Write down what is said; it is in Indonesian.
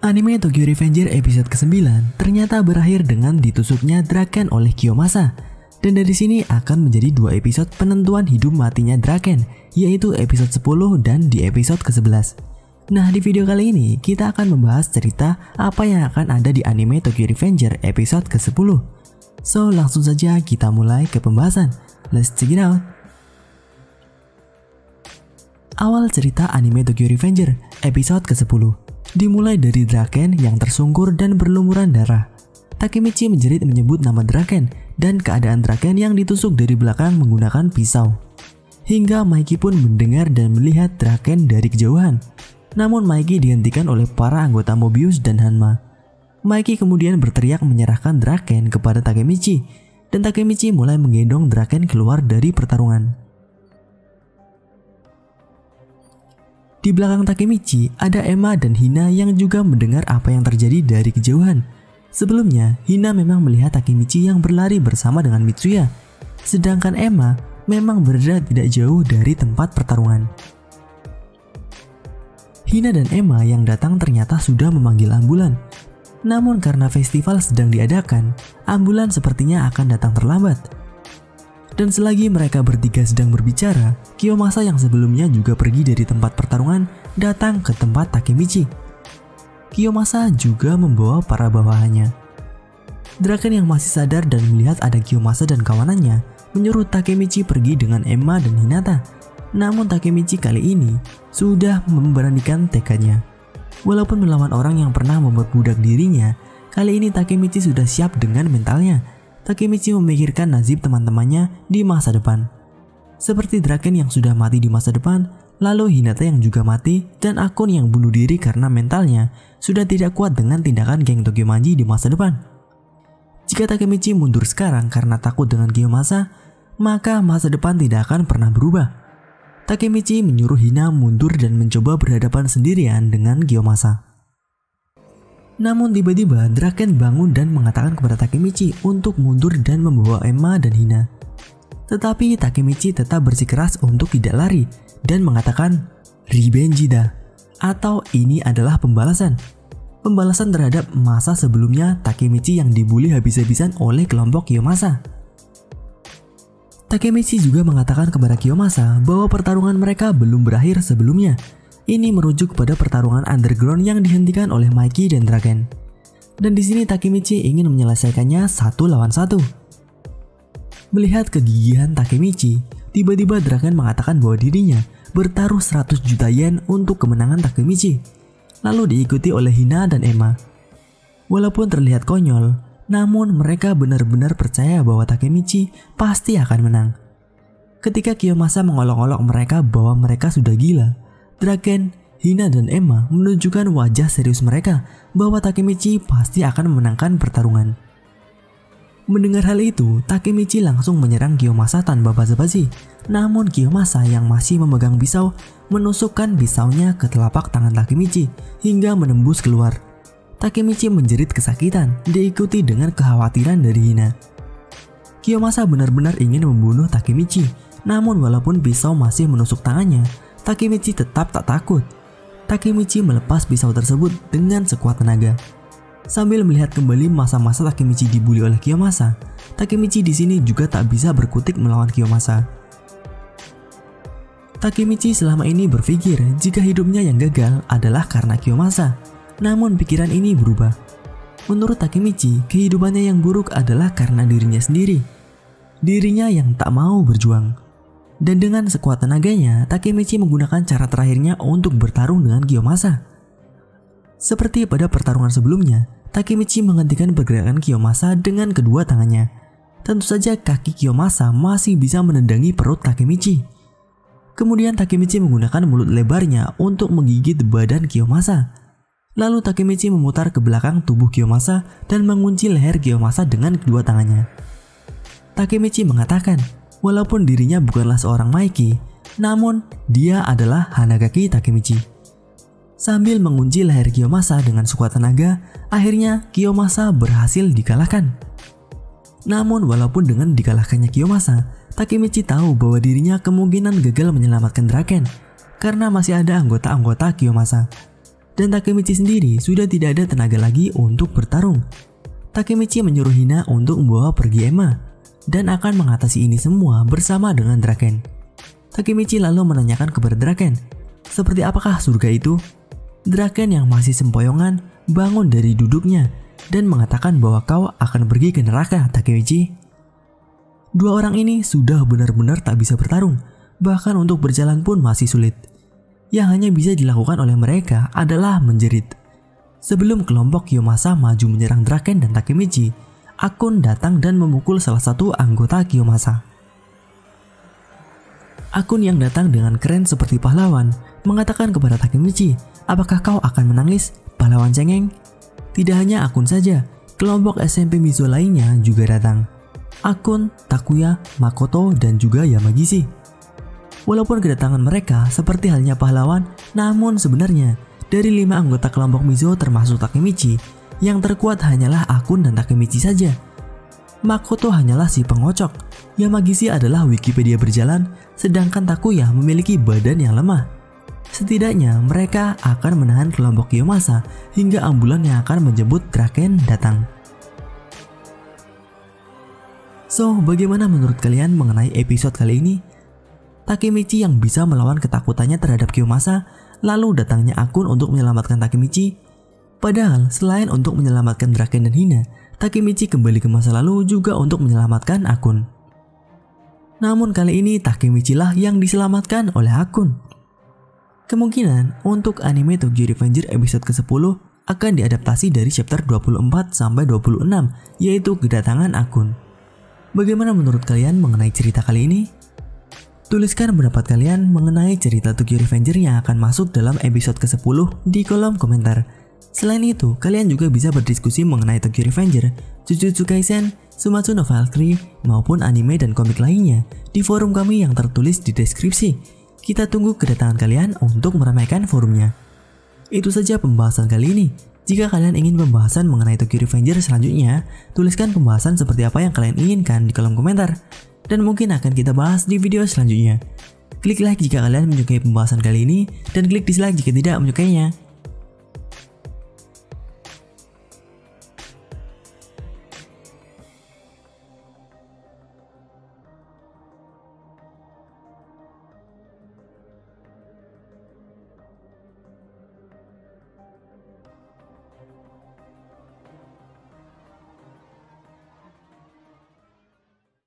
Anime Tokyo Revenger episode ke-9 ternyata berakhir dengan ditusuknya Draken oleh Kiyomasa. Dan dari sini akan menjadi 2 episode penentuan hidup matinya Draken, yaitu episode 10 dan di episode ke-11. Nah, di video kali ini kita akan membahas cerita apa yang akan ada di anime Tokyo Revenger episode ke-10. So, langsung saja kita mulai ke pembahasan. Let's check it out. Awal cerita anime Tokyo Revenger episode ke-10 dimulai dari Draken yang tersungkur dan berlumuran darah. Takemichi menjerit menyebut nama Draken dan keadaan Draken yang ditusuk dari belakang menggunakan pisau. Hingga Maiki pun mendengar dan melihat Draken dari kejauhan. Namun Maiki dihentikan oleh para anggota Mobius dan Hanma. Maiki kemudian berteriak menyerahkan Draken kepada Takemichi, dan Takemichi mulai menggendong Draken keluar dari pertarungan. Di belakang Takemichi ada Emma dan Hina yang juga mendengar apa yang terjadi dari kejauhan. Sebelumnya, Hina memang melihat Takemichi yang berlari bersama dengan Mitsuya, sedangkan Emma memang berada tidak jauh dari tempat pertarungan. Hina dan Emma yang datang ternyata sudah memanggil ambulan. Namun karena festival sedang diadakan, ambulan sepertinya akan datang terlambat. Dan selagi mereka bertiga sedang berbicara, Kiyomasa yang sebelumnya juga pergi dari tempat pertarungan datang ke tempat Takemichi. Kiyomasa juga membawa para bawahannya. Draken yang masih sadar dan melihat ada Kiyomasa dan kawanannya menyuruh Takemichi pergi dengan Emma dan Hinata. Namun Takemichi kali ini sudah memberanikan tekadnya. Walaupun melawan orang yang pernah memperbudak dirinya, kali ini Takemichi sudah siap dengan mentalnya. Takemichi memikirkan nasib teman-temannya di masa depan. Seperti Draken yang sudah mati di masa depan, lalu Hinata yang juga mati, dan Akun yang bunuh diri karena mentalnya sudah tidak kuat dengan tindakan geng Tokyomanji di masa depan. Jika Takemichi mundur sekarang karena takut dengan Kiyomasa, maka masa depan tidak akan pernah berubah. Takemichi menyuruh Hina mundur dan mencoba berhadapan sendirian dengan Kiyomasa. Namun tiba-tiba Draken bangun dan mengatakan kepada Takemichi untuk mundur dan membawa Emma dan Hina. Tetapi Takemichi tetap bersikeras untuk tidak lari dan mengatakan "Revenge da," atau ini adalah pembalasan. Pembalasan terhadap masa sebelumnya Takemichi yang dibully habis-habisan oleh kelompok Kiyomasa. Takemichi juga mengatakan kepada Kiyomasa bahwa pertarungan mereka belum berakhir sebelumnya. Ini merujuk pada pertarungan underground yang dihentikan oleh Maiki dan Draken. Dan di sini Takemichi ingin menyelesaikannya 1 lawan 1. Melihat kegigihan Takemichi, tiba-tiba Draken mengatakan bahwa dirinya bertaruh 100 juta yen untuk kemenangan Takemichi, lalu diikuti oleh Hina dan Emma. Walaupun terlihat konyol, namun mereka benar-benar percaya bahwa Takemichi pasti akan menang. Ketika Kiyomasa mengolok-olok mereka bahwa mereka sudah gila, Draken, Hina dan Emma menunjukkan wajah serius mereka bahwa Takemichi pasti akan memenangkan pertarungan. Mendengar hal itu, Takemichi langsung menyerang Kiyomasa tanpa basa-basi. Namun Kiyomasa yang masih memegang pisau menusukkan pisaunya ke telapak tangan Takemichi hingga menembus keluar. Takemichi menjerit kesakitan, diikuti dengan kekhawatiran dari Hina. Kiyomasa benar-benar ingin membunuh Takemichi, namun walaupun pisau masih menusuk tangannya, Takemichi tetap tak takut. Takemichi melepas pisau tersebut dengan sekuat tenaga. Sambil melihat kembali masa-masa Takemichi dibully oleh Kiyomasa, Takemichi di sini juga tak bisa berkutik melawan Kiyomasa. Takemichi selama ini berpikir jika hidupnya yang gagal adalah karena Kiyomasa. Namun pikiran ini berubah. Menurut Takemichi, kehidupannya yang buruk adalah karena dirinya sendiri. Dirinya yang tak mau berjuang. Dan dengan sekuat tenaganya, Takemichi menggunakan cara terakhirnya untuk bertarung dengan Kiyomasa. Seperti pada pertarungan sebelumnya, Takemichi menghentikan pergerakan Kiyomasa dengan kedua tangannya. Tentu saja kaki Kiyomasa masih bisa menendangi perut Takemichi. Kemudian Takemichi menggunakan mulut lebarnya untuk menggigit badan Kiyomasa. Lalu Takemichi memutar ke belakang tubuh Kiyomasa dan mengunci leher Kiyomasa dengan kedua tangannya. Takemichi mengatakan, walaupun dirinya bukanlah seorang Maiki, namun dia adalah Hanagaki Takemichi. Sambil mengunci leher Kiyomasa dengan sekuat tenaga, akhirnya Kiyomasa berhasil dikalahkan. Namun walaupun dengan dikalahkannya Kiyomasa, Takemichi tahu bahwa dirinya kemungkinan gagal menyelamatkan Draken karena masih ada anggota-anggota Kiyomasa. Dan Takemichi sendiri sudah tidak ada tenaga lagi untuk bertarung. Takemichi menyuruh Hina untuk membawa pergi Emma dan akan mengatasi ini semua bersama dengan Draken. Takemichi lalu menanyakan kepada Draken, seperti apakah surga itu? Draken yang masih sempoyongan bangun dari duduknya dan mengatakan bahwa kau akan pergi ke neraka, Takemichi. Dua orang ini sudah benar-benar tak bisa bertarung, bahkan untuk berjalan pun masih sulit. Yang hanya bisa dilakukan oleh mereka adalah menjerit. Sebelum kelompok Kiyomasa maju menyerang Draken dan Takemichi, Akun datang dan memukul salah satu anggota Kiyomasa. Akun yang datang dengan keren seperti pahlawan mengatakan kepada Takemichi, apakah kau akan menangis, pahlawan cengeng? Tidak hanya Akun saja, kelompok SMP Mizo lainnya juga datang. Akun, Takuya, Makoto, dan juga Yamagishi. Walaupun kedatangan mereka seperti halnya pahlawan, namun sebenarnya dari 5 anggota kelompok Mizo termasuk Takemichi, yang terkuat hanyalah Akun dan Takemichi saja. Makoto hanyalah si pengocok, Yamagishi adalah Wikipedia berjalan, sedangkan Takuya memiliki badan yang lemah. Setidaknya mereka akan menahan kelompok Kiyomasa hingga ambulan yang akan menjemput Draken datang. So, bagaimana menurut kalian mengenai episode kali ini? Takemichi yang bisa melawan ketakutannya terhadap Kiyomasa, lalu datangnya Akun untuk menyelamatkan Takemichi. Padahal selain untuk menyelamatkan Draken dan Hina, Takemichi kembali ke masa lalu juga untuk menyelamatkan Akun. Namun kali ini Takemichi lah yang diselamatkan oleh Akun. Kemungkinan untuk anime Tokyo Revenger episode ke-10 akan diadaptasi dari chapter 24-26, yaitu kedatangan Akun. Bagaimana menurut kalian mengenai cerita kali ini? Tuliskan pendapat kalian mengenai cerita Tokyo Revenger yang akan masuk dalam episode ke-10 di kolom komentar. Selain itu, kalian juga bisa berdiskusi mengenai Tokyo Revenger, Jujutsu Kaisen, Sumatsu no Valkyrie, maupun anime dan komik lainnya di forum kami yang tertulis di deskripsi. Kita tunggu kedatangan kalian untuk meramaikan forumnya. Itu saja pembahasan kali ini. Jika kalian ingin pembahasan mengenai Tokyo Revenger selanjutnya, tuliskan pembahasan seperti apa yang kalian inginkan di kolom komentar. Dan mungkin akan kita bahas di video selanjutnya. Klik like jika kalian menyukai pembahasan kali ini, dan klik dislike jika tidak menyukainya.